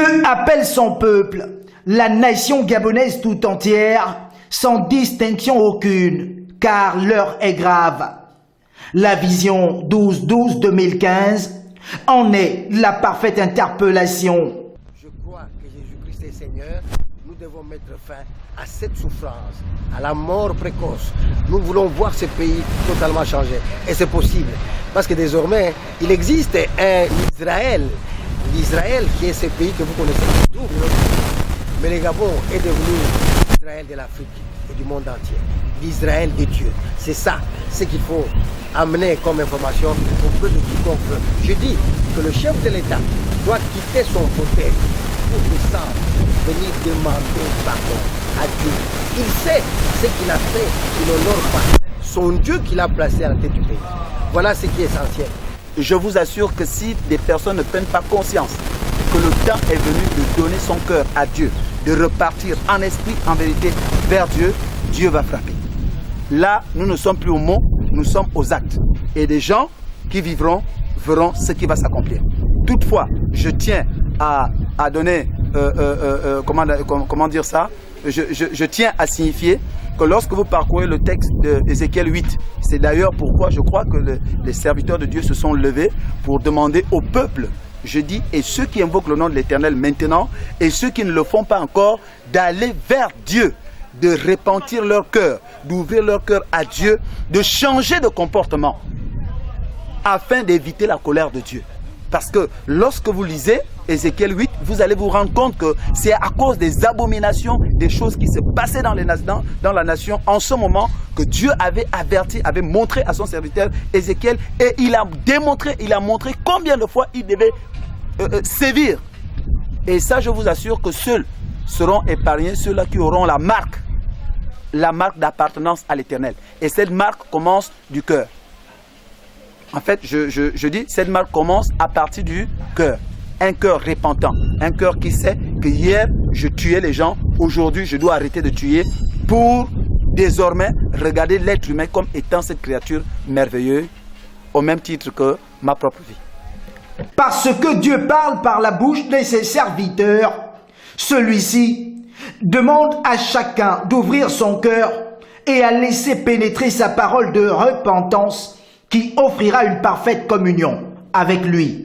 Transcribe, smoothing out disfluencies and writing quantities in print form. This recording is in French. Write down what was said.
Dieu appelle son peuple, la nation gabonaise tout entière, sans distinction aucune, car l'heure est grave. La vision 12-12-2015 en est la parfaite interpellation. Je crois que Jésus-Christ est Seigneur. Nous devons mettre fin à cette souffrance, à la mort précoce. Nous voulons voir ce pays totalement changer. Et c'est possible. Parce que désormais, il existe un Israël. L'Israël qui est ce pays que vous connaissez tout. Mais le Gabon est devenu l'Israël de l'Afrique et du monde entier. L'Israël de Dieu. C'est ça, ce qu'il faut amener comme information au peu de quiconque veut. Je dis que le chef de l'État doit quitter son fauteuil pour descendre, venir demander pardon à Dieu. Il sait ce qu'il a fait, qu'il n'honore pas son Dieu qu'il a placé à la tête du pays. Voilà ce qui est essentiel. Je vous assure que si des personnes ne prennent pas conscience que le temps est venu de donner son cœur à Dieu, de repartir en esprit, en vérité, vers Dieu, Dieu va frapper. Là, nous ne sommes plus aux mots, nous sommes aux actes. Et des gens qui vivront verront ce qui va s'accomplir. Toutefois, je tiens à donner, comment dire ça, je tiens à signifier que lorsque vous parcourez le texte d'Ézéchiel 8, c'est d'ailleurs pourquoi je crois que les serviteurs de Dieu se sont levés pour demander au peuple, je dis, et ceux qui invoquent le nom de l'Éternel maintenant, et ceux qui ne le font pas encore, d'aller vers Dieu, de repentir leur cœur, d'ouvrir leur cœur à Dieu, de changer de comportement, afin d'éviter la colère de Dieu. Parce que lorsque vous lisez Ézéchiel 8, vous allez vous rendre compte que c'est à cause des abominations, des choses qui se passaient dans la nation en ce moment que Dieu avait averti, avait montré à son serviteur Ézéchiel et il a montré combien de fois il devait sévir. Et ça, je vous assure que seuls seront épargnés ceux-là qui auront la marque d'appartenance à l'Éternel. Et cette marque commence du cœur. En fait, je dis, cette marque commence à partir du cœur. Un cœur repentant, un cœur qui sait que hier, je tuais les gens, aujourd'hui, je dois arrêter de tuer pour désormais regarder l'être humain comme étant cette créature merveilleuse, au même titre que ma propre vie. Parce que Dieu parle par la bouche de ses serviteurs, celui-ci demande à chacun d'ouvrir son cœur et à laisser pénétrer sa parole de repentance qui offrira une parfaite communion avec lui.